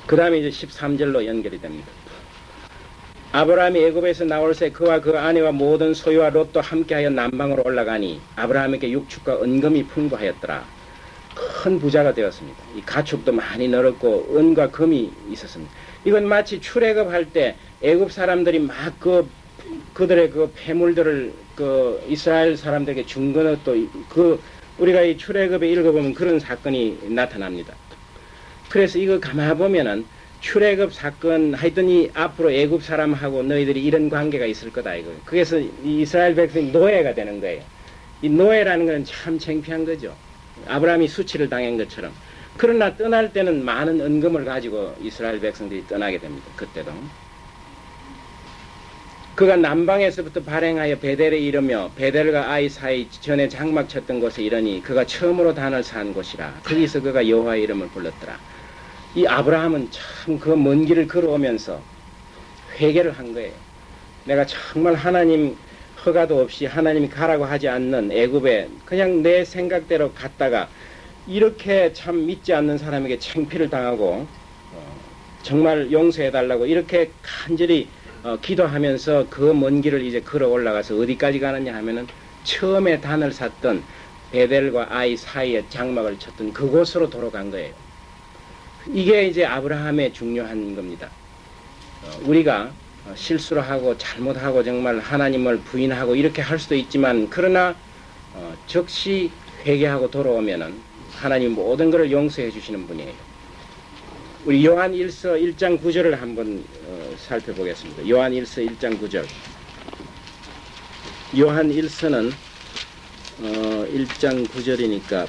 그 다음에 이제 13절로 연결이 됩니다. 아브라함이 애굽에서 나올 새 그와 그 아내와 모든 소유와 롯도 함께하여 남방으로 올라가니 아브라함에게 육축과 은금이 풍부하였더라. 큰 부자가 되었습니다. 이 가축도 많이 늘었고 은과 금이 있었습니다. 이건 마치 출애굽할 때 애굽 사람들이 막 그들의 그 폐물들을 그 이스라엘 사람들에게 준 거는 또 그 우리가 이 출애굽에 읽어보면 그런 사건이 나타납니다. 그래서 이거 가만 보면은 출애굽 사건 하여튼 이 앞으로 애굽 사람하고 너희들이 이런 관계가 있을 거다 이거. 그래서 이스라엘 백성이 노예가 되는 거예요. 이 노예라는 건 참 창피한 거죠. 아브라함이 수치를 당한 것처럼. 그러나 떠날 때는 많은 은금을 가지고 이스라엘 백성들이 떠나게 됩니다. 그때도. 그가 남방에서부터 발행하여 베델에 이르며 베델과 아이 사이 전에 장막 쳤던 곳에 이르니 그가 처음으로 단을 쌓은 곳이라. 거기서 그가 여호와의 이름을 불렀더라. 이 아브라함은 참 그 먼 길을 걸어오면서 회개를 한 거예요. 내가 정말 하나님 허가도 없이 하나님이 가라고 하지 않는 애굽에 그냥 내 생각대로 갔다가 이렇게 참 믿지 않는 사람에게 창피를 당하고 정말 용서해달라고 이렇게 간절히 기도하면서 그 먼 길을 이제 걸어 올라가서 어디까지 가느냐 하면은 처음에 단을 샀던 베델과 아이 사이에 장막을 쳤던 그곳으로 돌아간 거예요. 이게 이제 아브라함의 중요한 겁니다. 우리가 실수를 하고 잘못하고 정말 하나님을 부인하고 이렇게 할 수도 있지만 그러나 즉시 회개하고 돌아오면은 하나님 모든 것을 용서해 주시는 분이에요. 우리 요한 1서 1장 9절을 한번 살펴보겠습니다. 요한 1서 1장 9절. 요한 1서는 1장 9절이니까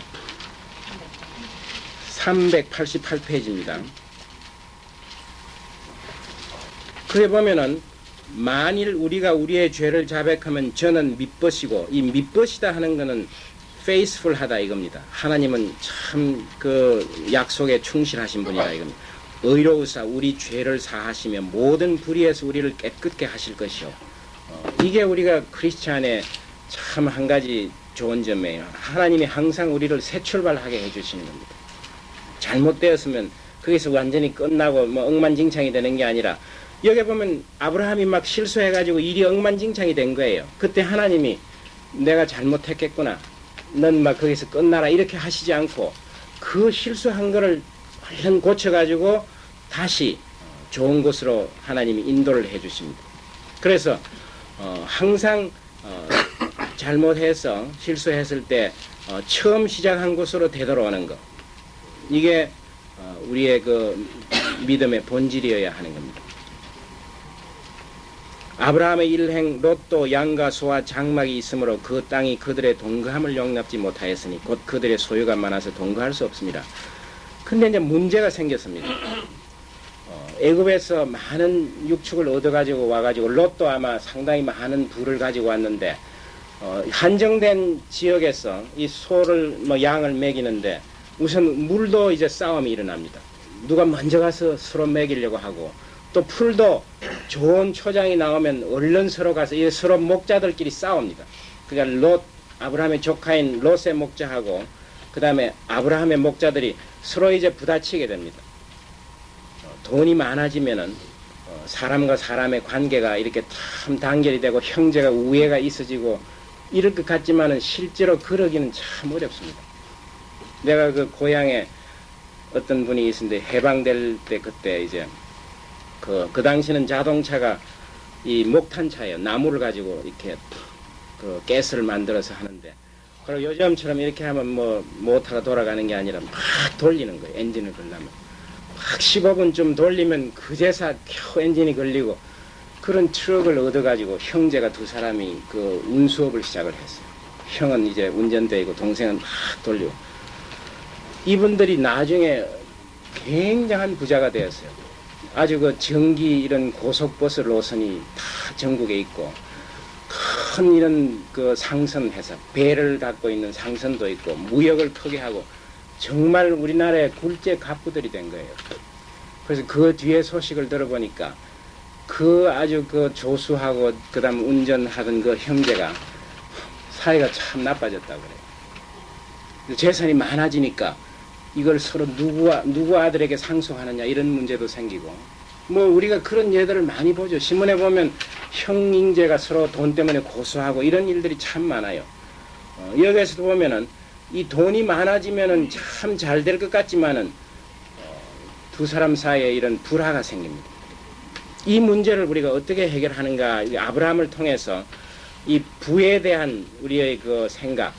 388페이지입니다. 그래 보면은 만일 우리가 우리의 죄를 자백하면 저는 믿으시고 이 믿으시다 하는 것은 faithful하다 이겁니다. 하나님은 참 그 약속에 충실하신 분이다 이겁니다. 의로우사 우리 죄를 사하시며 모든 불의에서 우리를 깨끗게 하실 것이요. 이게 우리가 크리스찬의 참 한 가지 좋은 점이에요. 하나님이 항상 우리를 새 출발하게 해주시는 겁니다. 잘못되었으면 거기서 완전히 끝나고 뭐 엉망진창이 되는 게 아니라 여기 보면 아브라함이 막 실수해가지고 일이 엉망진창이 된 거예요. 그때 하나님이 내가 잘못했겠구나. 넌 막 거기서 끝나라 이렇게 하시지 않고 그 실수한 거를 얼른 고쳐가지고 다시 좋은 곳으로 하나님이 인도를 해주십니다. 그래서 항상 잘못해서 실수했을 때 처음 시작한 곳으로 되돌아오는 것 이게 우리의 그 믿음의 본질이어야 하는 겁니다. 아브라함의 일행 롯도 양과 소와 장막이 있으므로 그 땅이 그들의 동거함을 용납지 못하였으니 곧 그들의 소유가 많아서 동거할 수 없습니다. 근데 이제 문제가 생겼습니다. 애굽에서 많은 육축을 얻어가지고 와가지고 롯도 아마 상당히 많은 부를 가지고 왔는데 한정된 지역에서 이 소를 뭐 양을 먹이는데 우선 물도 이제 싸움이 일어납니다. 누가 먼저 가서 서로 먹이려고 하고 또 풀도 좋은 초장이 나오면 얼른 서로 가서 이 서로 목자들끼리 싸웁니다. 그러니까 아브라함의 조카인 롯의 목자하고 그 다음에 아브라함의 목자들이 서로 이제 부딪히게 됩니다. 돈이 많아지면은 사람과 사람의 관계가 이렇게 참 단결이 되고 형제가 우애가 있어지고 이럴 것 같지만은 실제로 그러기는 참 어렵습니다. 내가 그 고향에 어떤 분이 있었는데 해방될 때 그때 이제 그 당시는 자동차가 이 목탄차예요. 나무를 가지고 이렇게 그 가스를 만들어서 하는데 그리고 요즘처럼 이렇게 하면 뭐 모터가 돌아가는 게 아니라 막 돌리는 거예요. 엔진을 걸려면 막 15분쯤 돌리면 그제서 겨우 엔진이 걸리고 그런 트럭을 얻어가지고 형제가 두 사람이 그 운수업을 시작을 했어요. 형은 이제 운전대이고 동생은 막 돌리고 이분들이 나중에 굉장한 부자가 되었어요. 아주 그 전기 이런 고속버스 노선이 다 전국에 있고 큰 이런 그 상선 회사 배를 갖고 있는 상선도 있고 무역을 크게 하고 정말 우리나라의 굴제 갑부들이 된 거예요. 그래서 그 뒤에 소식을 들어보니까 그 아주 그 조수하고 그다음 운전하던 그 형제가 사이가 참 나빠졌다고 그래요. 재산이 많아지니까 이걸 서로 누구 아들에게 상속하느냐 이런 문제도 생기고 뭐 우리가 그런 예들을 많이 보죠. 신문에 보면 형님제가 서로 돈 때문에 고소하고 이런 일들이 참 많아요. 여기에서도 보면은 이 돈이 많아지면은 참 잘 될 것 같지만은 두 사람 사이에 이런 불화가 생깁니다. 이 문제를 우리가 어떻게 해결하는가, 아브라함을 통해서 이 부에 대한 우리의 그 생각,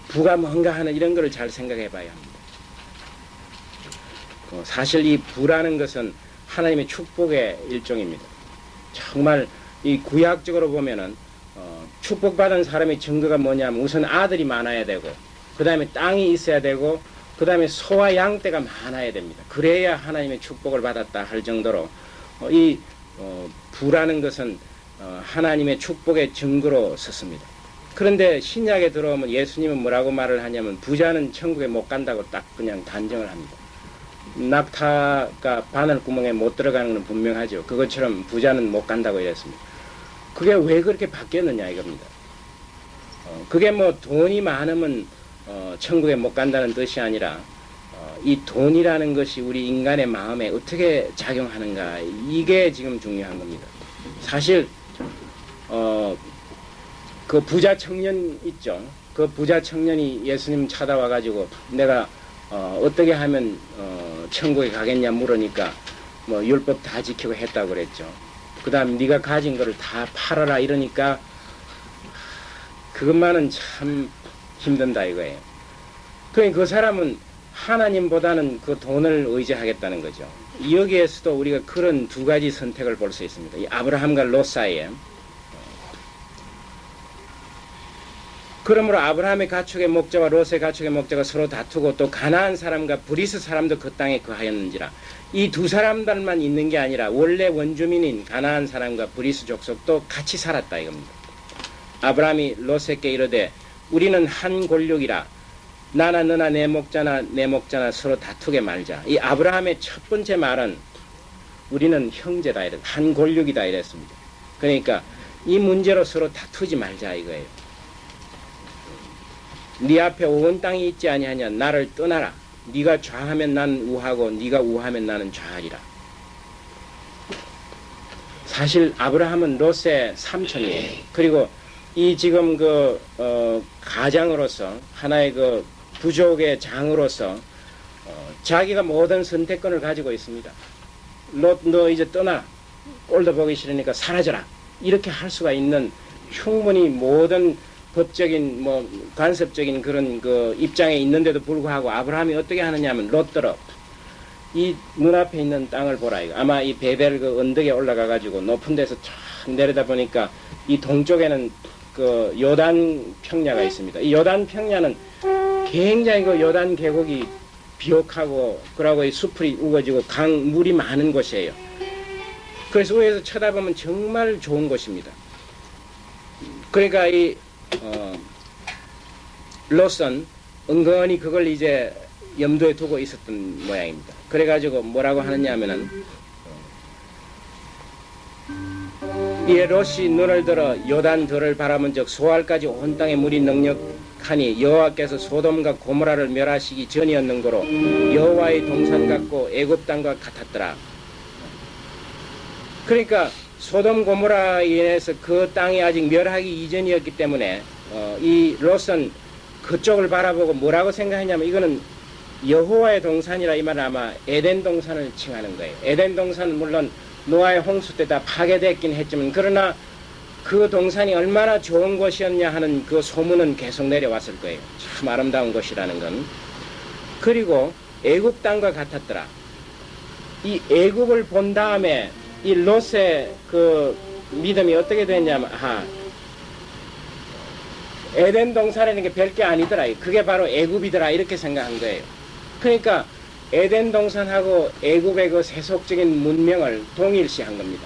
부가 뭔가 하는 이런 거를 잘 생각해 봐야 합니다. 사실 이 부라는 것은 하나님의 축복의 일종입니다. 정말 이 구약적으로 보면은 축복받은 사람의 증거가 뭐냐면 우선 아들이 많아야 되고 그 다음에 땅이 있어야 되고 그 다음에 소와 양떼가 많아야 됩니다. 그래야 하나님의 축복을 받았다 할 정도로 이 부라는 것은 하나님의 축복의 증거로 섰습니다. 그런데 신약에 들어오면 예수님은 뭐라고 말을 하냐면 부자는 천국에 못 간다고 딱 그냥 단정을 합니다. 낙타가 바늘구멍에 못 들어가는 건 분명하죠. 그것처럼 부자는 못 간다고 이랬습니다. 그게 왜 그렇게 바뀌었느냐 이겁니다. 그게 뭐 돈이 많으면 천국에 못 간다는 뜻이 아니라 이 돈이라는 것이 우리 인간의 마음에 어떻게 작용하는가 이게 지금 중요한 겁니다. 사실 그 부자 청년 있죠. 그 부자 청년이 예수님 찾아와 가지고 내가 어떻게 하면 천국에 가겠냐 물으니까 뭐 율법 다 지키고 했다고 그랬죠. 그 다음 네가 가진 거를 다 팔아라 이러니까 그것만은 참 힘든다 이거예요. 그러니까 그 사람은 하나님보다는 그 돈을 의지하겠다는 거죠. 여기에서도 우리가 그런 두 가지 선택을 볼 수 있습니다. 이 아브라함과 롯 사이에. 그러므로 아브라함의 가축의 목자와 롯의 가축의 목자가 서로 다투고 또 가나안 사람과 브리스 사람도 그 땅에 거하였는지라. 이 두 사람들만 있는 게 아니라 원래 원주민인 가나안 사람과 브리스 족속도 같이 살았다 이겁니다. 아브라함이 롯에게 이르되 우리는 한 골육이라 나나 너나 내 목자나 서로 다투게 말자. 이 아브라함의 첫 번째 말은 우리는 형제다 이랬, 한 골육이다 이랬습니다. 그러니까 이 문제로 서로 다투지 말자 이거예요. 네 앞에 온 땅이 있지 아니하냐 나를 떠나라. 네가 좌하면 난 우하고 네가 우하면 나는 좌하리라. 사실 아브라함은 롯의 삼촌이에요. 그리고 이 지금 그 가장으로서 하나의 그 부족의 장으로서 자기가 모든 선택권을 가지고 있습니다. 롯 너 이제 떠나. 꼴도 보기 싫으니까 사라져라. 이렇게 할 수가 있는 충분히 모든 법적인 뭐 간섭적인 그런 그 입장에 있는데도 불구하고 아브라함이 어떻게 하느냐 하면 롯더러 이 눈앞에 있는 땅을 보라 이거. 아마 이 베델 그 언덕에 올라가 가지고 높은 데서 쫙 내려다 보니까 이 동쪽에는 그 요단 평야가 있습니다. 이 요단 평야는 굉장히 그 요단 계곡이 비옥하고 그러고 이 숲이 우거지고 물이 많은 곳이에요. 그래서 위에서 쳐다보면 정말 좋은 곳입니다. 그러니까 이 롯은 은근히 그걸 이제 염두에 두고 있었던 모양입니다. 그래가지고 뭐라고 하느냐 하면은 이에 롯이 눈을 들어 요단들을 바라본 적 소알까지 온 땅에 물이 넉넉하니 여호와께서 소돔과 고모라를 멸하시기 전이었는고로 여호와의 동산 같고 애굽 땅과 같았더라. 그러니까 소돔 고모라에 인해서 그 땅이 아직 멸하기 이전이었기 때문에 이 롯은 그쪽을 바라보고 뭐라고 생각했냐면 이거는 여호와의 동산이라 이 말은 아마 에덴 동산을 칭하는 거예요. 에덴 동산은 물론 노아의 홍수 때 다 파괴됐긴 했지만 그러나 그 동산이 얼마나 좋은 곳이었냐 하는 그 소문은 계속 내려왔을 거예요. 참 아름다운 곳이라는 건. 그리고 애굽 땅과 같았더라. 이 애굽을 본 다음에 이 롯의 그 믿음이 어떻게 됐냐면 에덴 동산이라는 게 별게 아니더라. 그게 바로 애굽이더라. 이렇게 생각한 거예요. 그러니까 에덴 동산하고 애굽의 그 세속적인 문명을 동일시한 겁니다.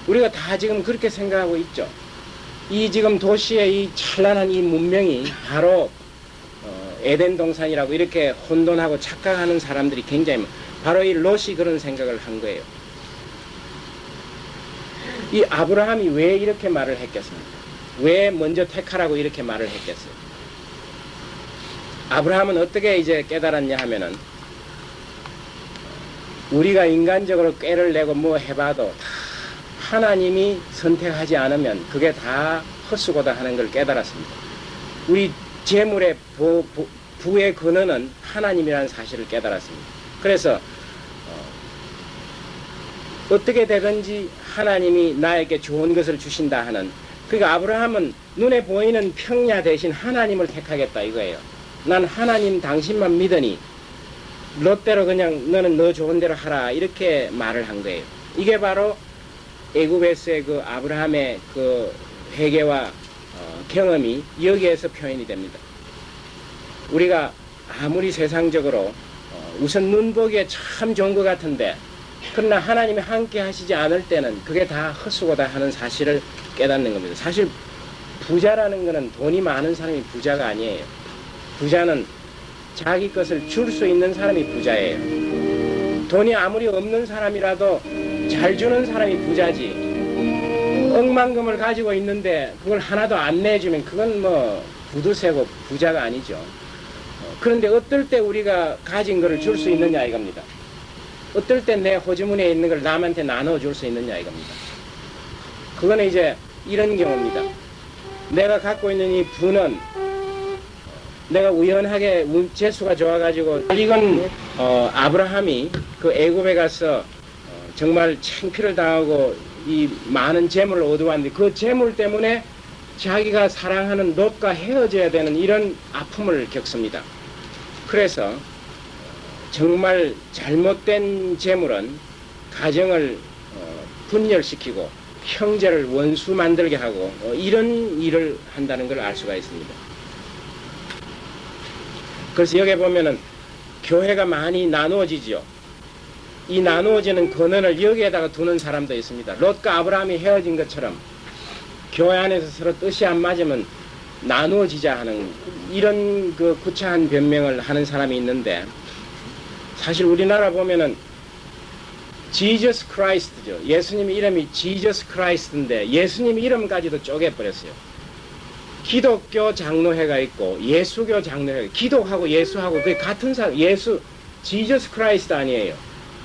우리가 다 지금 그렇게 생각하고 있죠. 이 지금 도시의 이 찬란한 이 문명이 바로 에덴 동산이라고 이렇게 혼돈하고 착각하는 사람들이 굉장히 바로 이 롯이 그런 생각을 한 거예요. 이 아브라함이 왜 이렇게 말을 했겠습니까? 왜 먼저 택하라고 이렇게 말을 했겠어요? 아브라함은 어떻게 이제 깨달았냐 하면은 우리가 인간적으로 꾀를 내고 뭐 해봐도 다 하나님이 선택하지 않으면 그게 다 헛수고다 하는 걸 깨달았습니다. 우리 재물의 부의 근원은 하나님이라는 사실을 깨달았습니다. 그래서 어떻게 되든지 하나님이 나에게 좋은 것을 주신다 하는, 그러니까 아브라함은 눈에 보이는 평야 대신 하나님을 택하겠다 이거예요. 난 하나님 당신만 믿으니 롯대로 그냥 너는 너 좋은 대로 하라 이렇게 말을 한 거예요. 이게 바로 애굽에서의 그 아브라함의 그 회개와 경험이 여기에서 표현이 됩니다. 우리가 아무리 세상적으로 우선 눈 보기에 참 좋은 것 같은데 그러나 하나님이 함께 하시지 않을 때는 그게 다 헛수고다 하는 사실을 깨닫는 겁니다. 사실 부자라는 것은 돈이 많은 사람이 부자가 아니에요. 부자는 자기 것을 줄 수 있는 사람이 부자예요. 돈이 아무리 없는 사람이라도 잘 주는 사람이 부자지. 억만금을 가지고 있는데 그걸 하나도 안 내주면 그건 뭐 구두쇠고 부자가 아니죠. 그런데 어떨 때 우리가 가진 것을 줄 수 있느냐 이겁니다. 어떨 때 내 호주머니에 있는 걸 남한테 나눠줄 수 있느냐 이겁니다. 그거는 이제 이런 경우입니다. 내가 갖고 있는 이 부는 내가 우연하게 재수가 좋아가지고, 이건 아브라함이 그 애굽에 가서 정말 창피를 당하고 이 많은 재물을 얻어왔는데 그 재물 때문에 자기가 사랑하는 롯과 헤어져야 되는 이런 아픔을 겪습니다. 그래서 정말 잘못된 재물은 가정을 분열시키고 형제를 원수 만들게 하고 이런 일을 한다는 걸 알 수가 있습니다. 그래서 여기 보면은 교회가 많이 나누어지죠. 이 나누어지는 근원을 여기에다가 두는 사람도 있습니다. 롯과 아브라함이 헤어진 것처럼 교회 안에서 서로 뜻이 안 맞으면 나누어지자 하는 이런 그 구차한 변명을 하는 사람이 있는데, 사실 우리나라 보면은 지저스 크라이스트죠. 예수님 이름이 지저스 크라이스트인데 예수님 이름까지도 쪼개버렸어요. 기독교 장로회가 있고 예수교 장로회, 기독하고 예수하고 그게 같은 사람, 예수, 지저스 크라이스트 아니에요.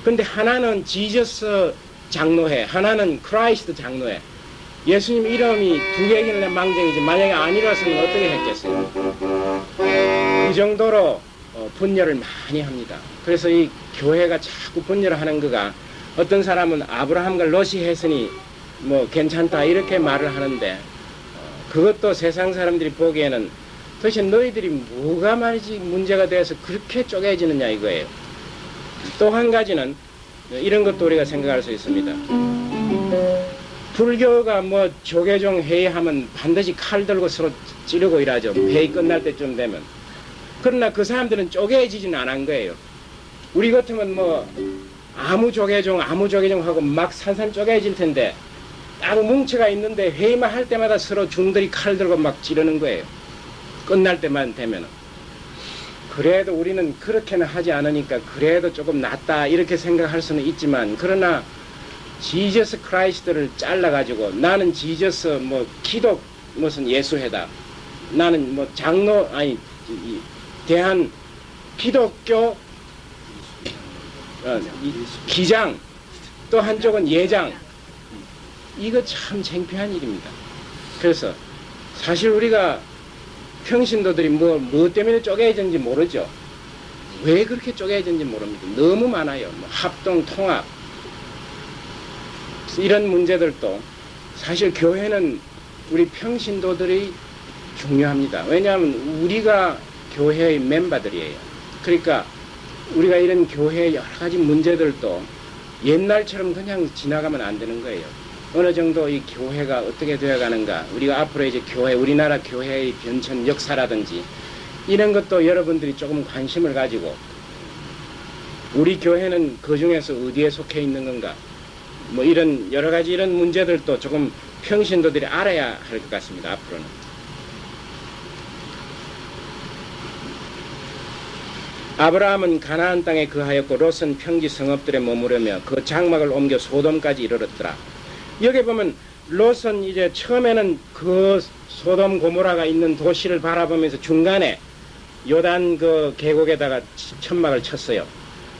근데 하나는 지저스 장로회, 하나는 크라이스트 장로회. 예수님 이름이 두 개이길래 망정이지 만약에 아니었으면 어떻게 했겠어요? 그 정도로 분열을 많이 합니다. 그래서 이 교회가 자꾸 분열하는 거가, 어떤 사람은 아브라함과 롯이 했으니 뭐 괜찮다 이렇게 말을 하는데, 그것도 세상 사람들이 보기에는 도대체 너희들이 뭐가 말이지 문제가 돼서 그렇게 쪼개지느냐 이거예요. 또 한 가지는 이런 것도 우리가 생각할 수 있습니다. 불교가 뭐 조계종 회의하면 반드시 칼 들고 서로 찌르고 일하죠. 회의 끝날 때쯤 되면. 그러나 그 사람들은 쪼개지진 않은 거예요. 우리 같으면 뭐 아무 조계종 하고 막 산산 쪼개질 텐데 딱 뭉쳐가 있는데 회의만 할 때마다 서로 중들이 칼 들고 막 찌르는 거예요. 끝날 때만 되면은. 그래도 우리는 그렇게는 하지 않으니까 그래도 조금 낫다 이렇게 생각할 수는 있지만, 그러나 지저스 크라이스트를 잘라가지고 나는 지저스 뭐 기독 무슨 예수회다, 나는 뭐 장로 아니 대한 기독교 기장, 또 한쪽은 예장, 이거 참 창피한 일입니다. 그래서 사실 우리가 평신도들이 뭐 때문에 쪼개졌는지 모르죠. 왜 그렇게 쪼개졌는지 모릅니다. 너무 많아요. 뭐 합동, 통합 이런 문제들도 사실 교회는 우리 평신도들이 중요합니다. 왜냐하면 우리가 교회의 멤버들이에요. 그러니까 우리가 이런 교회의 여러 가지 문제들도 옛날처럼 그냥 지나가면 안 되는 거예요. 어느 정도 이 교회가 어떻게 되어가는가, 우리가 앞으로 이제 교회, 우리나라 교회의 변천 역사라든지 이런 것도 여러분들이 조금 관심을 가지고 우리 교회는 그 중에서 어디에 속해 있는 건가, 뭐 이런 여러 가지 이런 문제들도 조금 평신도들이 알아야 할 것 같습니다. 앞으로는. 아브라함은 가나안 땅에 거하였고 롯은 평지 성읍들에 머무르며 그 장막을 옮겨 소돔까지 이르렀더라. 여기 보면 롯은 이제 처음에는 그 소돔 고모라가 있는 도시를 바라보면서 중간에 요단 그 계곡에다가 천막을 쳤어요.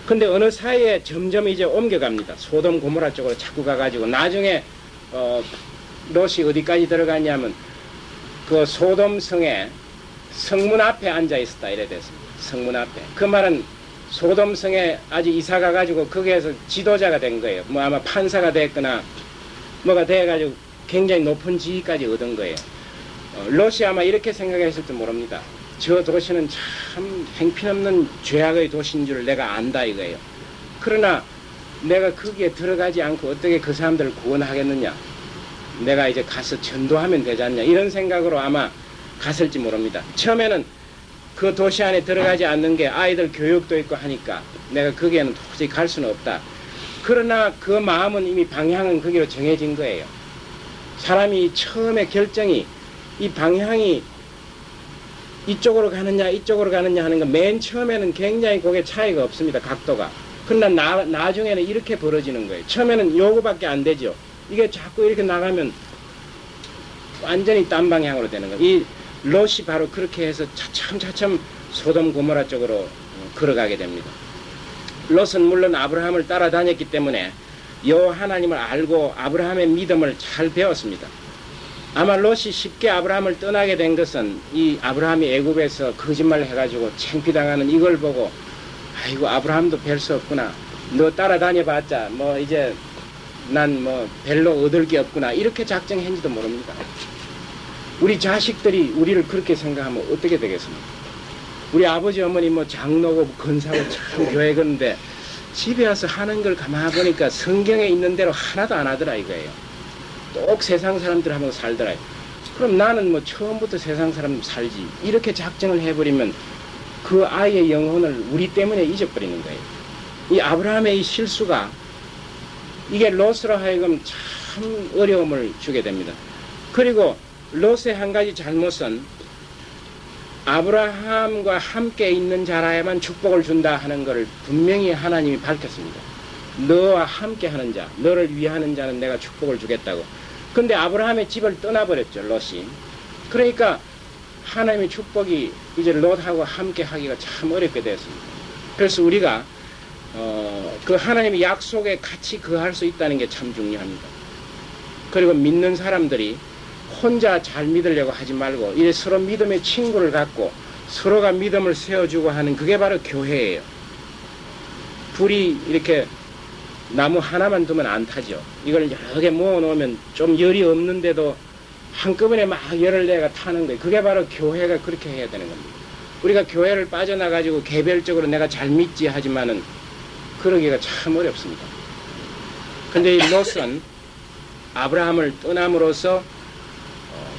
근데 어느 사이에 점점 이제 옮겨갑니다. 소돔 고모라 쪽으로 자꾸 가가지고 나중에 롯이 어디까지 들어갔냐면 그 소돔 성에 성문 앞에 앉아 있었다 이래 됐습니다. 성문 앞에. 그 말은 소돔 성에 아직 이사 가가지고 거기에서 지도자가 된 거예요. 뭐 아마 판사가 됐거나 뭐가 돼가지고 굉장히 높은 지위까지 얻은 거예요. 롯이 아마 이렇게 생각했을지 모릅니다. 저 도시는 참 행편없는 죄악의 도시인 줄 내가 안다 이거예요. 그러나 내가 거기에 들어가지 않고 어떻게 그 사람들을 구원하겠느냐. 내가 이제 가서 전도하면 되지 않냐. 이런 생각으로 아마 갔을지 모릅니다. 처음에는 그 도시 안에 들어가지 않는 게 아이들 교육도 있고 하니까 내가 거기에는 도저히 갈 수는 없다. 그러나 그 마음은 이미 방향은 거기로 정해진 거예요. 사람이 처음에 결정이 이 방향이 이쪽으로 가느냐 이쪽으로 가느냐 하는 건 맨 처음에는 굉장히 그게 차이가 없습니다. 각도가. 그러나 나중에는 이렇게 벌어지는 거예요. 처음에는 요거밖에 안 되죠. 이게 자꾸 이렇게 나가면 완전히 딴 방향으로 되는 거예요. 이 롯이 바로 그렇게 해서 차츰차츰 소돔 고모라 쪽으로 걸어가게 됩니다. 롯은 물론 아브라함을 따라다녔기 때문에 여호와 하나님을 알고 아브라함의 믿음을 잘 배웠습니다. 아마 롯이 쉽게 아브라함을 떠나게 된 것은 이 아브라함이 애굽에서 거짓말을 해가지고 창피당하는 이걸 보고 아이고 아브라함도 별 수 없구나. 너 따라다녀봤자 뭐 이제 난 뭐 별로 얻을 게 없구나. 이렇게 작정했는지도 모릅니다. 우리 자식들이 우리를 그렇게 생각하면 어떻게 되겠습니까? 우리 아버지 어머니 뭐 장로고 건사고 참 교회 건데 집에 와서 하는 걸 가만히 보니까 성경에 있는 대로 하나도 안 하더라 이거예요. 똑 세상 사람들 하면서 살더라. 그럼 나는 뭐 처음부터 세상 사람 살지. 이렇게 작정을 해버리면 그 아이의 영혼을 우리 때문에 잊어버리는 거예요. 이 아브라함의 이 실수가 이게 롯으로 하여금 참 어려움을 주게 됩니다. 그리고 롯의 한 가지 잘못은 아브라함과 함께 있는 자라야만 축복을 준다 하는 것을 분명히 하나님이 밝혔습니다. 너와 함께 하는 자, 너를 위하는 자는 내가 축복을 주겠다고. 근데 아브라함의 집을 떠나버렸죠, 롯이. 그러니까 하나님의 축복이 이제 롯하고 함께 하기가 참 어렵게 되었습니다. 그래서 우리가 그 하나님의 약속에 같이 거할 수 있다는 게 참 중요합니다. 그리고 믿는 사람들이 혼자 잘 믿으려고 하지 말고 이래 서로 믿음의 친구를 갖고 서로가 믿음을 세워주고 하는 그게 바로 교회예요. 불이 이렇게 나무 하나만 두면 안 타죠. 이걸 여러 개 모아놓으면 좀 열이 없는데도 한꺼번에 막 열을 내가 타는 거예요. 그게 바로 교회가 그렇게 해야 되는 겁니다. 우리가 교회를 빠져나가지고 개별적으로 내가 잘 믿지 하지만은 그러기가 참 어렵습니다. 근데 이 롯은 아브라함을 떠남으로써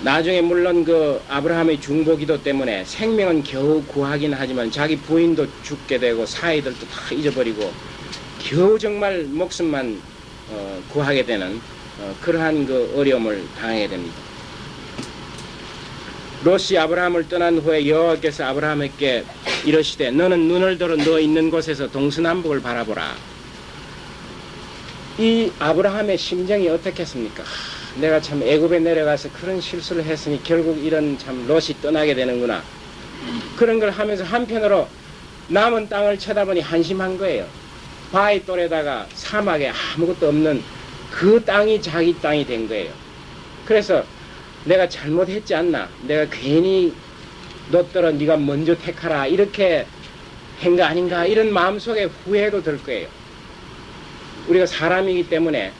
나중에 물론 그 아브라함의 중보기도 때문에 생명은 겨우 구하긴 하지만 자기 부인도 죽게 되고 사이들도 다 잊어버리고 겨우 정말 목숨만 구하게 되는 그러한 그 어려움을 당하게 됩니다. 롯이 아브라함을 떠난 후에 여호와께서 아브라함에게 이르시되 너는 눈을 들어 너 있는 곳에서 동서남북을 바라보라. 이 아브라함의 심정이 어떻겠습니까? 내가 참 애굽에 내려가서 그런 실수를 했으니 결국 이런 참 롯이 떠나게 되는구나. 그런 걸 하면서 한편으로 남은 땅을 쳐다보니 한심한 거예요. 바위 돌에다가 사막에 아무것도 없는 그 땅이 자기 땅이 된 거예요. 그래서 내가 잘못했지 않나? 내가 괜히 너더러 네가 먼저 택하라 이렇게 한 거 아닌가? 이런 마음속에 후회도 들 거예요. 우리가 사람이기 때문에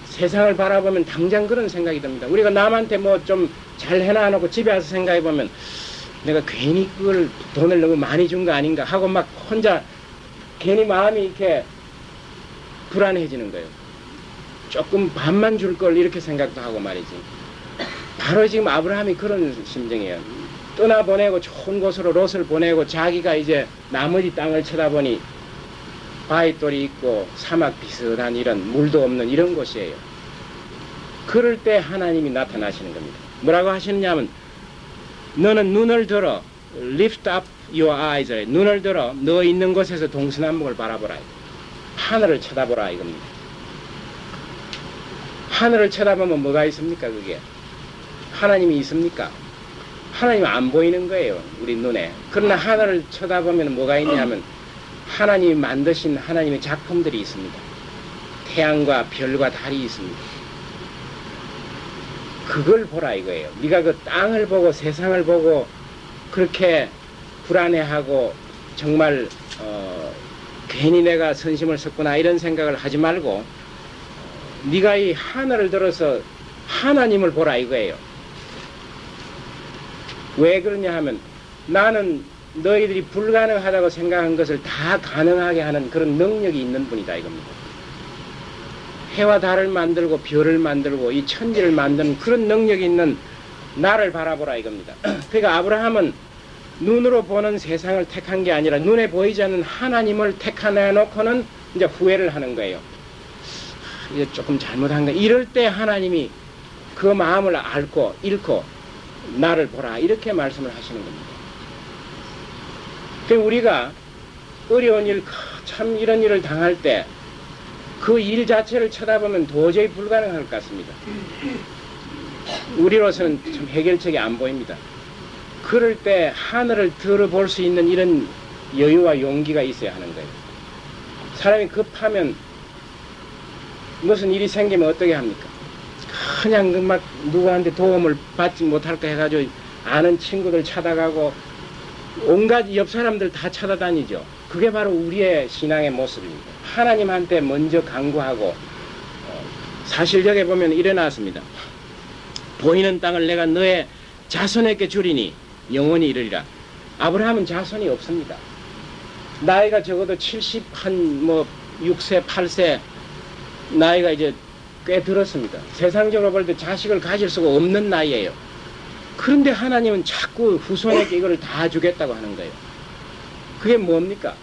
세상을 바라보면 당장 그런 생각이 듭니다. 우리가 남한테 뭐 좀 잘 해놔놓고 집에 와서 생각해보면 내가 괜히 그걸 돈을 너무 많이 준 거 아닌가 하고 막 혼자 괜히 마음이 이렇게 불안해지는 거예요. 조금 반만 줄 걸 이렇게 생각도 하고 말이지. 바로 지금 아브라함이 그런 심정이에요. 떠나보내고 좋은 곳으로 롯을 보내고 자기가 이제 나머지 땅을 쳐다보니 바위돌이 있고 사막 비슷한 이런 물도 없는 이런 곳이에요. 그럴 때 하나님이 나타나시는 겁니다. 뭐라고 하시느냐면 너는 눈을 들어 lift up your eyes. 눈을 들어 너 있는 곳에서 동서남북을 바라보라. 하늘을 쳐다보라 이겁니다. 하늘을 쳐다보면 뭐가 있습니까? 그게 하나님이 있습니까? 하나님 안 보이는 거예요, 우리 눈에. 그러나 하늘을 쳐다보면 뭐가 있냐면 하나님이 만드신 하나님의 작품들이 있습니다. 태양과 별과 달이 있습니다. 그걸 보라 이거예요. 네가 그 땅을 보고 세상을 보고 그렇게 불안해하고 정말 괜히 내가 선심을 섰구나 이런 생각을 하지 말고 네가 이 하늘을 들어서 하나님을 보라 이거예요. 왜 그러냐 하면 나는 너희들이 불가능하다고 생각한 것을 다 가능하게 하는 그런 능력이 있는 분이다 이겁니다. 해와 달을 만들고 별을 만들고 이 천지를 만드는 그런 능력이 있는 나를 바라보라 이겁니다. 그러니까 아브라함은 눈으로 보는 세상을 택한 게 아니라 눈에 보이지 않는 하나님을 택하내 놓고는 이제 후회를 하는 거예요. 이거 조금 잘못한 거. 이럴 때 하나님이 그 마음을 앓고 읽고 나를 보라 이렇게 말씀을 하시는 겁니다. 그러니까 우리가 어려운 일, 참 이런 일을 당할 때 그 일 자체를 쳐다보면 도저히 불가능할 것 같습니다. 우리로서는 참 해결책이 안 보입니다. 그럴 때 하늘을 들어볼 수 있는 이런 여유와 용기가 있어야 하는 거예요. 사람이 급하면 무슨 일이 생기면 어떻게 합니까? 그냥 막 누구한테 도움을 받지 못할까 해가지고 아는 친구들 찾아가고 온갖 옆 사람들 다 찾아다니죠. 그게 바로 우리의 신앙의 모습입니다. 하나님한테 먼저 간구하고 사실적에 보면 일어났습니다. 보이는 땅을 내가 너의 자손에게 주리니 영원히 이르리라. 아브라함은 자손이 없습니다. 나이가 적어도 70, 한 6세, 8세 나이가 이제 꽤 들었습니다. 세상적으로 볼 때 자식을 가질 수가 없는 나이예요. 그런데 하나님은 자꾸 후손에게 이걸 다 주겠다고 하는 거예요. 그게 뭡니까?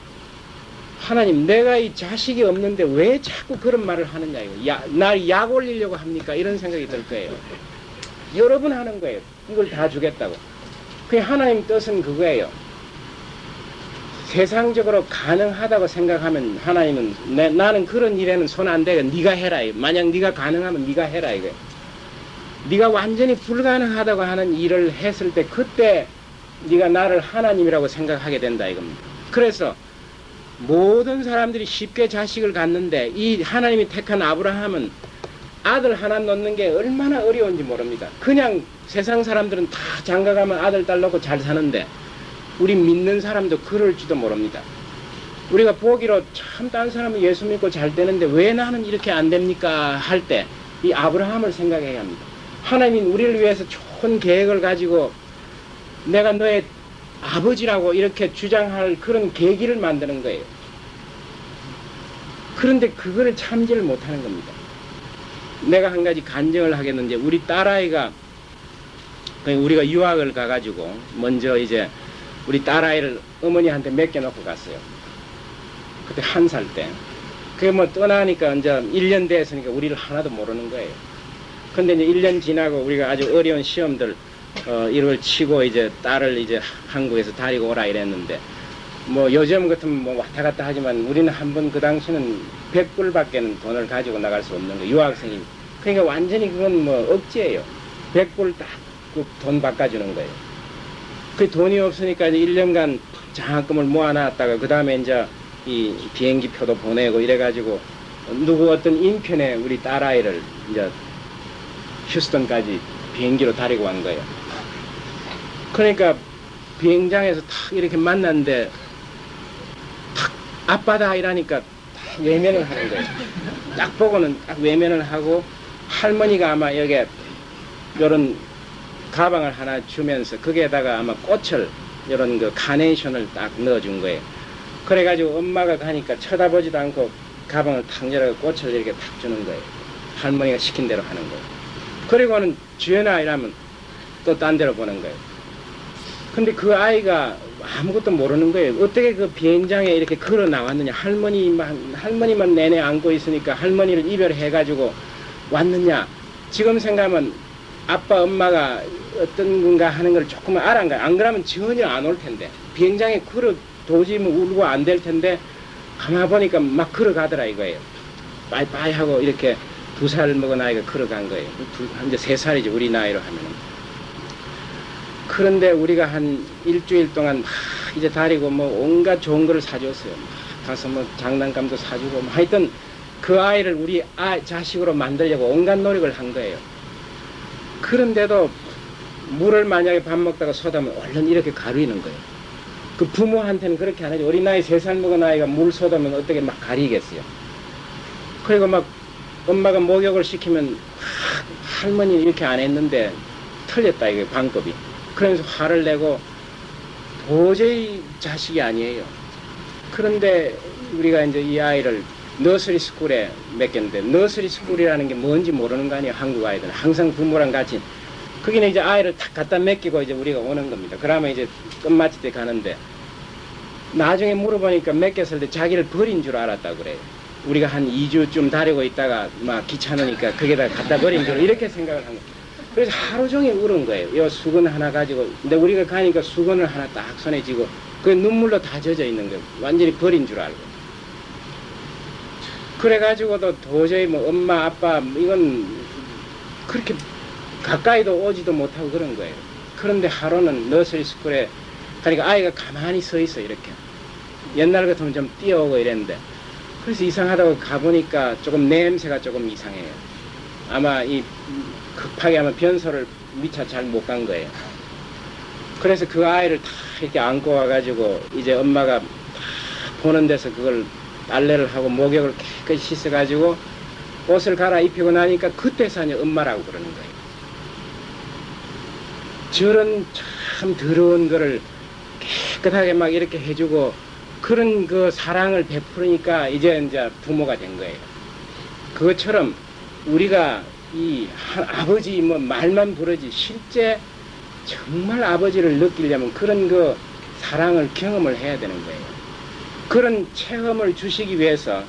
하나님, 내가 이 자식이 없는데 왜 자꾸 그런 말을 하느냐, 이거. 날 약 올리려고 합니까? 이런 생각이 들 거예요. 여러 번 하는 거예요. 이걸 다 주겠다고. 그 하나님 뜻은 그거예요. 세상적으로 가능하다고 생각하면 하나님은 나는 그런 일에는 손 안 대고 네가 해라. 만약 네가 가능하면 네가 해라 이거예요. 네가 완전히 불가능하다고 하는 일을 했을 때 그때 네가 나를 하나님이라고 생각하게 된다 이겁니다. 그래서 모든 사람들이 쉽게 자식을 갖는데 이 하나님이 택한 아브라함은 아들 하나 놓는 게 얼마나 어려운지 모릅니다. 그냥 세상 사람들은 다 장가가면 아들 딸 놓고 잘 사는데 우리 믿는 사람도 그럴지도 모릅니다. 우리가 보기로 참 딴 사람은 예수 믿고 잘 되는데 왜 나는 이렇게 안 됩니까 할 때 이 아브라함을 생각해야 합니다. 하나님이 우리를 위해서 좋은 계획을 가지고 내가 너의 아버지라고 이렇게 주장할 그런 계기를 만드는 거예요. 그런데 그거를 참지를 못하는 겁니다. 내가 한 가지 간증을 하겠는데 우리 딸아이가 우리가 유학을 가가지고 먼저 이제 우리 딸아이를 어머니한테 맡겨놓고 갔어요. 그때 1살 때. 그게 떠나니까 이제 1년 됐으니까 우리를 하나도 모르는 거예요. 근데 이제 1년 지나고 우리가 아주 어려운 시험들 이걸 치고 이제 딸을 이제 한국에서 데리고 오라 이랬는데 요즘 같으면 왔다 갔다 하지만 우리는 한번 그 당시는 100불밖에는 돈을 가지고 나갈 수 없는 거예요. 유학생이. 그러니까 완전히 그건 억지예요. 100불 딱 돈 바꿔주는 거예요. 그 돈이 없으니까 이제 1년간 장학금을 모아놨다가 그 다음에 이제 이 비행기 표도 보내고 이래가지고 누구 어떤 인편에 우리 딸아이를 이제 휴스턴까지 비행기로 데리고 간 거예요. 그러니까 비행장에서 탁 이렇게 만났는데 탁 아빠다 이라니까 딱 외면을 하는 거예요. 딱 보고는 딱 외면을 하고 할머니가 아마 여기에 이런 가방을 하나 주면서 거기에다가 아마 꽃을 이런 그 카네이션을 딱 넣어준 거예요. 그래가지고 엄마가 가니까 쳐다보지도 않고 가방을 탁 열어 꽃을 이렇게 탁 주는 거예요. 할머니가 시킨 대로 하는 거예요. 그리고는 주연아 이러면 또 딴 데로 보는 거예요. 근데 그 아이가 아무것도 모르는 거예요. 어떻게 그 비행장에 이렇게 걸어 나왔느냐. 할머니만 내내 안고 있으니까 할머니를 이별해가지고 왔느냐. 지금 생각하면 아빠 엄마가 어떤 건가 하는 걸 조금만 알아간 거예요. 안 그러면 전혀 안 올 텐데. 비행장에 도저히 울고 안 될 텐데 가만 보니까 막 걸어가더라 이거예요. 빠이빠이 하고 이렇게 2살 먹은 아이가 걸어간 거예요. 이제 3살이죠 우리 나이로 하면은. 그런데 우리가 한 일주일 동안 막 이제 다리고 뭐 온갖 좋은 거를 사줬어요. 막 가서 뭐 장난감도 사주고 뭐 하여튼 그 아이를 우리 자식으로 만들려고 온갖 노력을 한 거예요. 그런데도 물을 만약에 밥 먹다가 쏟으면 얼른 이렇게 가리는 거예요. 그 부모한테는 그렇게 안 하죠. 어린아이 3살 먹은 아이가 물 쏟으면 어떻게 막 가리겠어요. 그리고 막 엄마가 목욕을 시키면 할머니 이렇게 안 했는데 틀렸다 이게 방법이. 그러면서 화를 내고 도저히 자식이 아니에요. 그런데 우리가 이제 이 아이를 너스리 스쿨에 맡겼는데 너스리 스쿨이라는 게 뭔지 모르는 거 아니에요. 한국 아이들은 항상 부모랑 같이 거기는 이제 아이를 탁 갖다 맡기고 이제 우리가 오는 겁니다. 그러면 이제 끝마칠 때 가는데 나중에 물어보니까 맡겼을 때 자기를 버린 줄 알았다고 그래요. 우리가 한 2주쯤 다니고 있다가 막 귀찮으니까 거기다 갖다 버린 줄 이렇게 생각을 한 거예요. 그래서 하루 종일 울은 거예요. 이 수건 하나 가지고. 근데 우리가 가니까 수건을 하나 딱 손에 쥐고 그 눈물로 다 젖어 있는 거예요. 완전히 버린 줄 알고. 그래가지고도 도저히 뭐 엄마 아빠 이건 그렇게 가까이도 오지도 못하고 그런 거예요. 그런데 하루는 너스리 스쿨에 가니까 아이가 가만히 서 있어 이렇게. 옛날 같으면 좀 뛰어오고 이랬는데 그래서 이상하다고 가보니까 조금 냄새가 조금 이상해요. 아마 이 급하게 하면 변소를 미처 잘 못 간 거예요. 그래서 그 아이를 다 이렇게 안고 와가지고 이제 엄마가 다 보는 데서 그걸 빨래를 하고 목욕을 깨끗이 씻어가지고 옷을 갈아입히고 나니까 그때서 이제 엄마라고 그러는 거예요. 저런 참 더러운 거를 깨끗하게 막 이렇게 해주고 그런 그 사랑을 베푸니까 이제 부모가 된 거예요. 그것처럼 우리가 이 아버지 뭐 말만 부르지 실제 정말 아버지를 느끼려면 그런 그 사랑을 경험을 해야 되는 거예요. 그런 체험을 주시기 위해서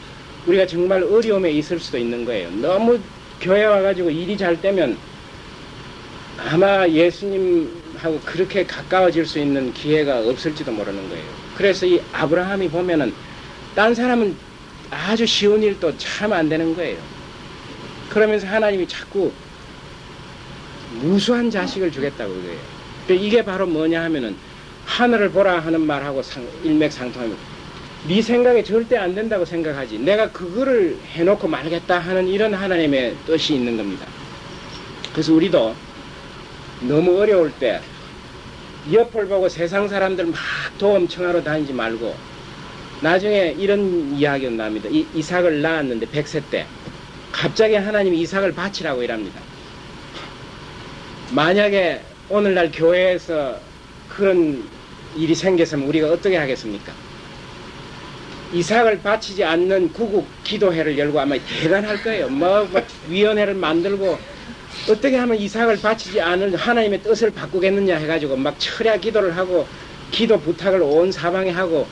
우리가 정말 어려움에 있을 수도 있는 거예요. 너무 교회 와가지고 일이 잘 되면 아마 예수님하고 그렇게 가까워질 수 있는 기회가 없을지도 모르는 거예요. 그래서 이 아브라함이 보면은 딴 사람은 아주 쉬운 일도 참 안 되는 거예요. 그러면서 하나님이 자꾸 무수한 자식을 주겠다고 그래요. 이게 바로 뭐냐 하면은 하늘을 보라 하는 말하고 일맥상통합니다. 네 생각에 절대 안 된다고 생각하지. 내가 그거를 해놓고 말겠다 하는 이런 하나님의 뜻이 있는 겁니다. 그래서 우리도 너무 어려울 때 옆을 보고 세상 사람들 막 도움 청하러 다니지 말고 나중에 이런 이야기가 납니다. 이삭을 낳았는데 100세 때 갑자기 하나님이 이삭을 바치라고 이랍니다. 만약에 오늘날 교회에서 그런 일이 생겼으면 우리가 어떻게 하겠습니까? 이삭을 바치지 않는 구국 기도회를 열고 아마 대단할 거예요. 뭐 위원회를 만들고 어떻게 하면 이삭을 바치지 않은 하나님의 뜻을 바꾸겠느냐 해가지고 막 철야 기도를 하고 기도 부탁을 온 사방에 하고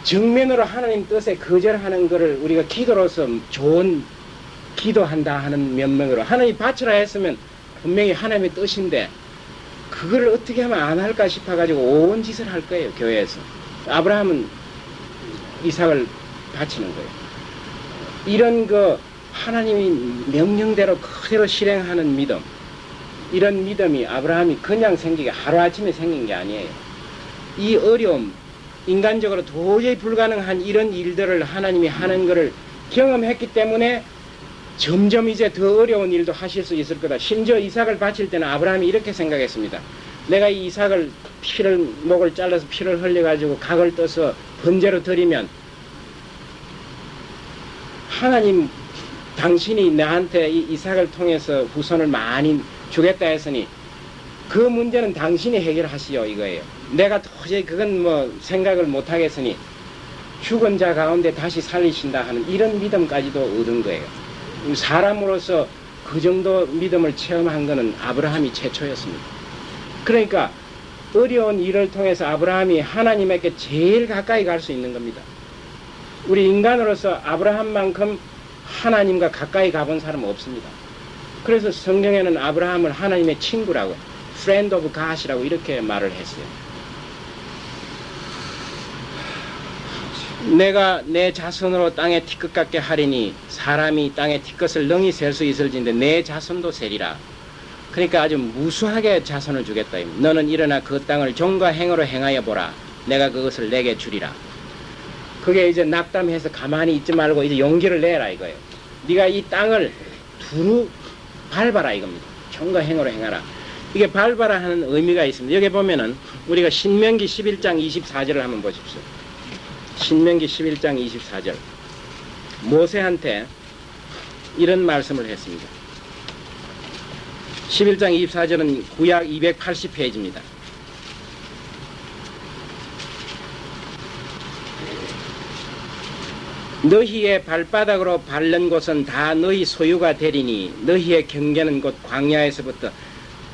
정면으로 하나님 뜻에 거절하는 것을 우리가 기도로서 좋은 기도한다 하는 면명으로 하나님 바치라 했으면 분명히 하나님의 뜻인데 그걸 어떻게 하면 안 할까 싶어가지고 온 짓을 할 거예요. 교회에서. 아브라함은 이삭을 바치는 거예요. 이런 그 하나님이 명령대로 그대로 실행하는 믿음, 이런 믿음이 아브라함이 그냥 생기게 하루아침에 생긴 게 아니에요. 이 어려움, 인간적으로 도저히 불가능한 이런 일들을 하나님이 하는 것을 경험했기 때문에 점점 이제 더 어려운 일도 하실 수 있을 거다. 심지어 이삭을 바칠 때는 아브라함이 이렇게 생각했습니다. 내가 이 이삭을 목을 잘라서 피를 흘려가지고 각을 떠서 번제로 드리면 하나님 당신이 나한테 이 이삭을 통해서 후손을 많이 주겠다 했으니 그 문제는 당신이 해결하시오 이거예요. 내가 도저히 그건 뭐 생각을 못 하겠으니 죽은 자 가운데 다시 살리신다 하는 이런 믿음까지도 얻은 거예요. 사람으로서 그 정도 믿음을 체험한 것은 아브라함이 최초였습니다. 그러니까 어려운 일을 통해서 아브라함이 하나님에게 제일 가까이 갈 수 있는 겁니다. 우리 인간으로서 아브라함만큼 하나님과 가까이 가본 사람은 없습니다. 그래서 성경에는 아브라함을 하나님의 친구라고 friend of God이라고 이렇게 말을 했어요. 내가 내 자손으로 땅에 티끌 같게 하리니 사람이 땅에 티끌을 능히 셀 수 있을진데 내 자손도 세리라. 그러니까 아주 무수하게 자손을 주겠다. 너는 일어나 그 땅을 종과 행으로 행하여 보라. 내가 그것을 내게 주리라. 그게 이제 낙담해서 가만히 있지 말고 이제 용기를 내라 이거예요. 네가 이 땅을 두루 밟아라 이겁니다. 종과 행으로 행하라. 이게 밟아라 하는 의미가 있습니다. 여기 보면은 우리가 신명기 11장 24절을 한번 보십시오. 신명기 11장 24절. 모세한테 이런 말씀을 했습니다. 11장 24절은 구약 280페이지입니다. 너희의 발바닥으로 밟는 곳은 다 너희 소유가 되리니 너희의 경계는 곧 광야에서부터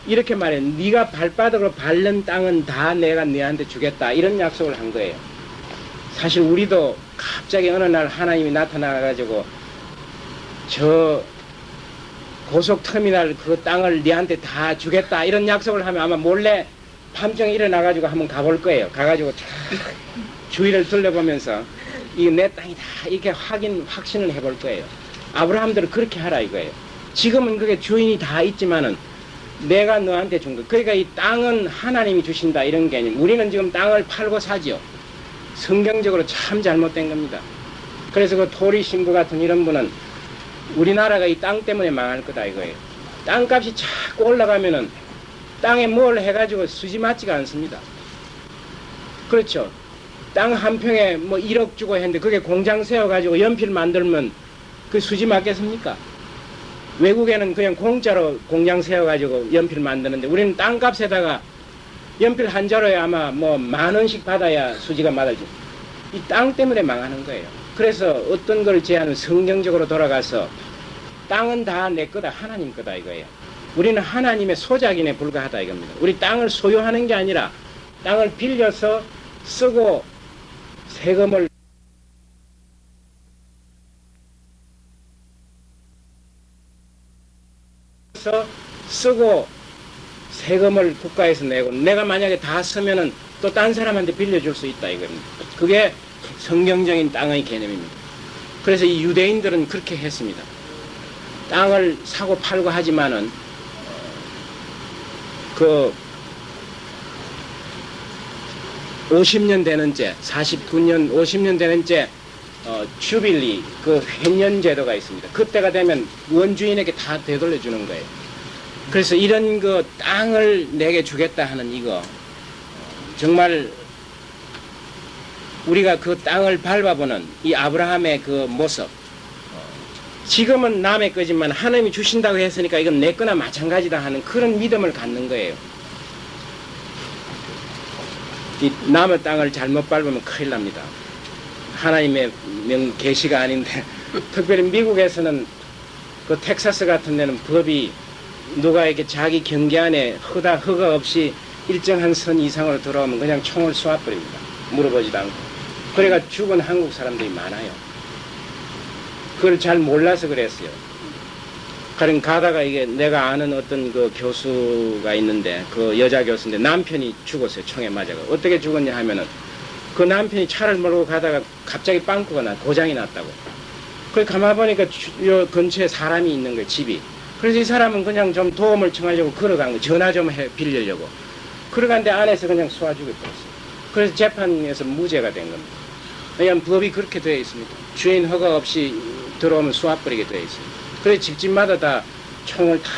이렇게 말해. 네가 발바닥으로 밟는 땅은 다 내가 너한테 주겠다. 이런 약속을 한 거예요. 사실 우리도 갑자기 어느 날 하나님이 나타나가지고 저 고속터미널 그 땅을 너한테 다 주겠다. 이런 약속을 하면 아마 몰래 밤중에 일어나가지고 한번 가볼 거예요. 가가지고 쫙 주위를 둘러보면서 이 내 땅이다. 이렇게 확신을 해볼 거예요. 아브라함들은 그렇게 하라 이거예요. 지금은 그게 주인이 다 있지만은 내가 너한테 준 거. 그러니까 이 땅은 하나님이 주신다 이런 개념. 우리는 지금 땅을 팔고 사지요. 성경적으로 참 잘못된 겁니다. 그래서 그 토리 신부 같은 이런 분은 우리나라가 이 땅 때문에 망할 거다 이거예요. 땅값이 자꾸 올라가면은 땅에 뭘 해가지고 수지 맞지가 않습니다. 그렇죠. 땅 한 평에 뭐 1억 주고 했는데 그게 공장 세워가지고 연필 만들면 그 수지 맞겠습니까? 외국에는 그냥 공짜로 공장 세워가지고 연필 만드는데 우리는 땅값에다가 연필 한 자루에 아마 뭐 10,000원씩 받아야 수지가 맞아지. 이 땅 때문에 망하는 거예요. 그래서 어떤 걸 제하는 성경적으로 돌아가서 땅은 다 내 거다. 하나님 거다 이거예요. 우리는 하나님의 소작인에 불과하다 이겁니다. 우리 땅을 소유하는 게 아니라 땅을 빌려서 쓰고 세금을 쓰고 세금을 국가에서 내고 내가 만약에 다 쓰면은 또 딴 사람한테 빌려줄 수 있다 이겁니다. 그게 성경적인 땅의 개념입니다. 그래서 이 유대인들은 그렇게 했습니다. 땅을 사고 팔고 하지만은 그 50년 되는째 49년 50년 되는째 주빌리 그 횡년 제도가 있습니다. 그때가 되면 원주인에게 다 되돌려 주는 거예요. 그래서 이런 그 땅을 내게 주겠다 하는 이거 정말 우리가 그 땅을 밟아보는 이 아브라함의 그 모습 지금은 남의 거지만 하나님이 주신다고 했으니까 이건 내 거나 마찬가지다 하는 그런 믿음을 갖는 거예요. 이 남의 땅을 잘못 밟으면 큰일 납니다. 하나님의 계시가 아닌데 특별히 미국에서는 그 텍사스 같은 데는 법이 누가 이렇게 자기 경계 안에 허가 없이 일정한 선 이상으로 들어오면 그냥 총을 쏘아버립니다. 물어보지도 않고. 그래가 죽은 한국 사람들이 많아요. 그걸 잘 몰라서 그랬어요. 그럼 가다가 이게 내가 아는 어떤 그 교수가 있는데 그 여자 교수인데 남편이 죽었어요. 총에 맞아가. 어떻게 죽었냐 하면은 그 남편이 차를 몰고 가다가 갑자기 빵꾸가 고장이 났다고. 그래서 가만 보니까 요 근처에 사람이 있는 거예요. 집이. 그래서 이 사람은 그냥 좀 도움을 청하려고 걸어간 거. 전화 좀 빌리려고. 걸어간데 안에서 그냥 쏘아 죽여버렸어요. 그래서 재판에서 무죄가 된 겁니다. 왜냐하면 법이 그렇게 되어 있습니다. 주인 허가 없이 들어오면 쏘아버리게 되어 있습니다. 그래서 집집마다 다 총을 다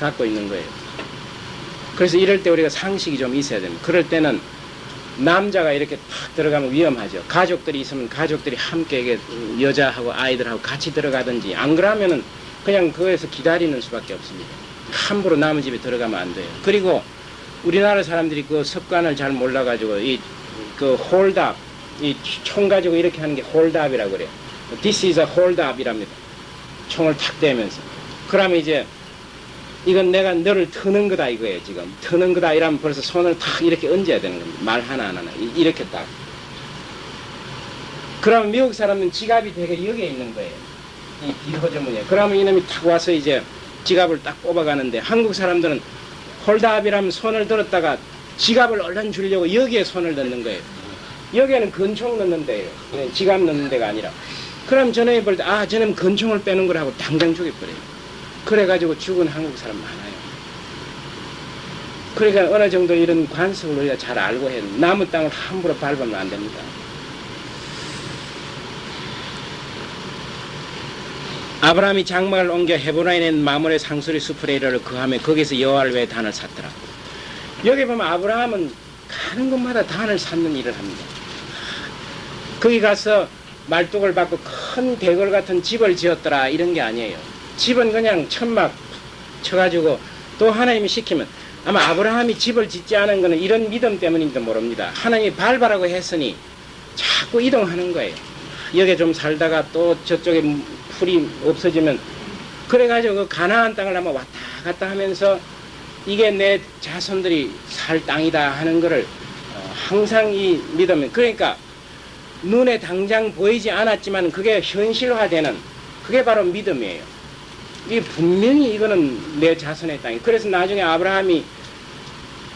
갖고 있는 거예요. 그래서 이럴 때 우리가 상식이 좀 있어야 됩니다. 그럴 때는 남자가 이렇게 탁 들어가면 위험하죠. 가족들이 있으면 가족들이 함께 이게 여자하고 아이들하고 같이 들어가든지 안 그러면은 그냥 거기서 기다리는 수밖에 없습니다. 함부로 남의 집에 들어가면 안 돼요. 그리고 우리나라 사람들이 그 습관을 잘 몰라가지고 그 홀드업, 이 총 가지고 이렇게 하는 게 홀드업이라고 그래요. This is a hold-up이랍니다. 총을 탁 대면서. 그러면 이제 이건 내가 너를 트는 거다 이거예요. 지금 트는 거다 이러면 벌써 손을 탁 이렇게 얹어야 되는 겁니다. 말 하나 이렇게 딱. 그러면 미국 사람은 지갑이 되게 여기에 있는 거예요. 이 비호저문에. 그러면 이놈이 탁 와서 이제 지갑을 딱 뽑아가는데 한국 사람들은 홀드업이라면 손을 들었다가 지갑을 얼른 주려고 여기에 손을 넣는 거예요. 여기에는 건총 넣는 데예요. 지갑 넣는 데가 아니라. 그럼 저놈이 볼 때 저놈 건총을 빼는 거라고 당장 죽여버려요. 그래가지고 죽은 한국 사람 많아요. 그러니까 어느 정도 이런 관습을 우리가 잘 알고 해야 됩니다. 나무 땅을 함부로 밟으면 안 됩니다. 아브라함이 장막을 옮겨 헤브론에 있는 마므레 상수리 숲에 이르러 거하며 거기서 여호와를 위해 단을 샀더라. 여기 보면 아브라함은 가는 곳마다 단을 샀는 일을 합니다. 거기 가서 말뚝을 받고 큰 대궐 같은 집을 지었더라 이런 게 아니에요. 집은 그냥 천막 쳐가지고 또 하나님이 시키면 아마 아브라함이 집을 짓지 않은 것은 이런 믿음 때문인지도 모릅니다. 하나님이 밟아라고 했으니 자꾸 이동하는 거예요. 여기 좀 살다가 또 저쪽에 풀이 없어지면 그래가지고 그 가나안 땅을 한번 왔다 갔다 하면서 이게 내 자손들이 살 땅이다 하는 거를 항상 이 믿으면 그러니까 눈에 당장 보이지 않았지만 그게 현실화되는 그게 바로 믿음이에요. 이 분명히 이거는 내 자손의 땅이. 그래서 나중에 아브라함이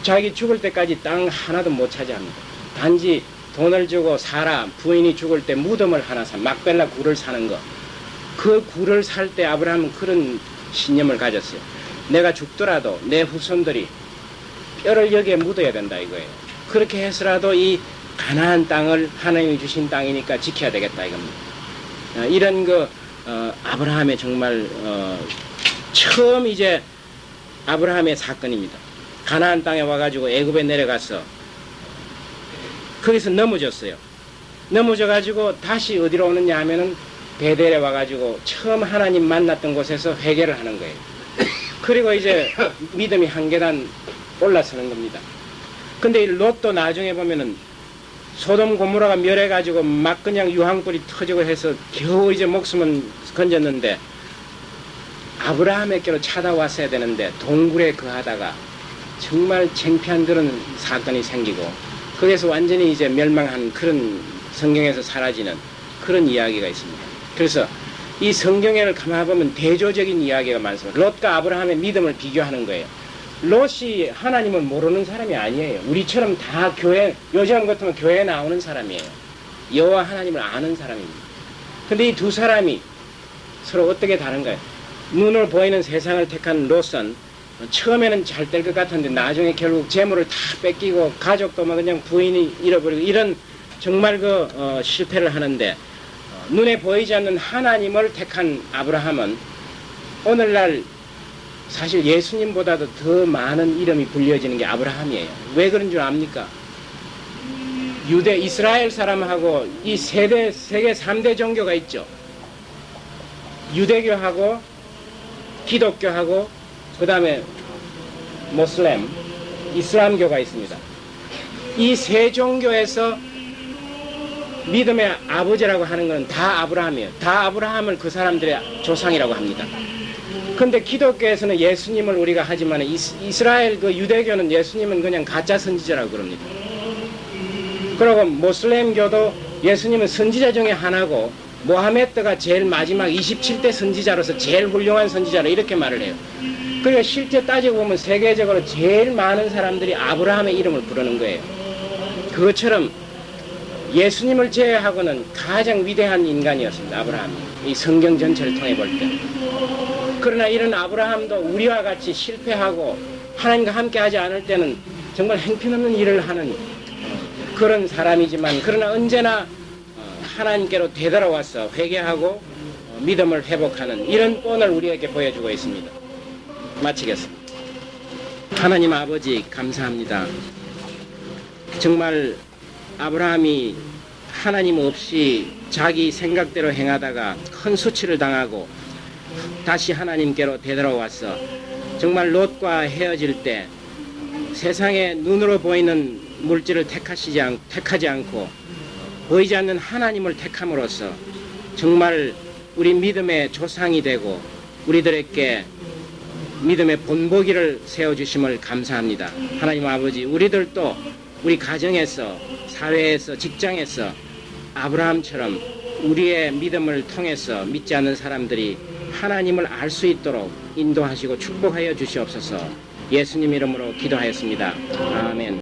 자기 죽을 때까지 땅 하나도 못 차지합니다. 단지 돈을 주고 사라 부인이 죽을 때 무덤을 하나 사 막벨라 굴을 사는 거. 그 굴을 살 때 아브라함은 그런 신념을 가졌어요. 내가 죽더라도 내 후손들이 뼈를 여기에 묻어야 된다 이거예요. 그렇게 해서라도 이 가나안 땅을 하나님이 주신 땅이니까 지켜야 되겠다 이겁니다. 이런 아브라함의 정말 처음 이제 아브라함의 사건입니다. 가나안 땅에 와가지고 애굽에 내려가서 거기서 넘어졌어요. 넘어져가지고 다시 어디로 오느냐 하면은 베델에 와가지고 처음 하나님 만났던 곳에서 회개를 하는 거예요. 그리고 이제 믿음이 한 계단 올라서는 겁니다. 근데 이 롯도 나중에 보면은 소돔 고모라가 멸해가지고 막 그냥 유황불이 터지고 해서 겨우 이제 목숨은 건졌는데 아브라함에게로 찾아왔어야 되는데 동굴에 거하다가 정말 창피한 그런 사건이 생기고 거기서 완전히 이제 멸망한 그런 성경에서 사라지는 그런 이야기가 있습니다. 그래서 이 성경을 가만히 보면 대조적인 이야기가 많습니다. 롯과 아브라함의 믿음을 비교하는 거예요. 롯이 하나님을 모르는 사람이 아니에요. 우리처럼 다 요즘 같으면 교회에 나오는 사람이에요. 여호와 하나님을 아는 사람입니다. 근데 이 두 사람이 서로 어떻게 다른가요? 눈으로 보이는 세상을 택한 롯은 처음에는 잘 될 것 같은데 나중에 결국 재물을 다 뺏기고 가족도 막 그냥 부인이 잃어버리고 이런 정말 실패를 하는데 눈에 보이지 않는 하나님을 택한 아브라함은 오늘날 사실 예수님보다도 더 많은 이름이 불려지는 게 아브라함이에요. 왜 그런 줄 압니까? 유대 이스라엘 사람하고 이 세계 3대 종교가 있죠. 유대교하고 기독교하고 그 다음에 모슬렘, 이슬람교가 있습니다. 이 세 종교에서 믿음의 아버지라고 하는 건 다 아브라함이에요. 다 아브라함을 그 사람들의 조상이라고 합니다. 근데 기독교에서는 예수님을 우리가 하지만 이스라엘 유대교는 예수님은 그냥 가짜 선지자라고 그럽니다. 그리고 모슬렘교도 예수님은 선지자 중에 하나고 모하메드가 제일 마지막 27대 선지자로서 제일 훌륭한 선지자로 이렇게 말을 해요. 그러니까 실제 따지고 보면 세계적으로 제일 많은 사람들이 아브라함의 이름을 부르는 거예요. 그것처럼 예수님을 제외하고는 가장 위대한 인간이었습니다. 아브라함이. 이 성경 전체를 통해 볼 때. 그러나 이런 아브라함도 우리와 같이 실패하고 하나님과 함께 하지 않을 때는 정말 행편없는 일을 하는 그런 사람이지만 그러나 언제나 하나님께로 되돌아와서 회개하고 믿음을 회복하는 이런 본을 우리에게 보여주고 있습니다. 마치겠습니다. 하나님 아버지 감사합니다. 정말 아브라함이 하나님 없이 자기 생각대로 행하다가 큰 수치를 당하고 다시 하나님께로 되돌아와서 정말 롯과 헤어질 때 세상에 눈으로 보이는 물질을 택하지 않고 보이지 않는 하나님을 택함으로써 정말 우리 믿음의 조상이 되고 우리들에게 믿음의 본보기를 세워주심을 감사합니다. 하나님 아버지 우리들도 우리 가정에서 사회에서 직장에서 아브라함처럼 우리의 믿음을 통해서 믿지 않는 사람들이 하나님을 알 수 있도록 인도하시고 축복하여 주시옵소서. 예수님 이름으로 기도하였습니다. 아멘.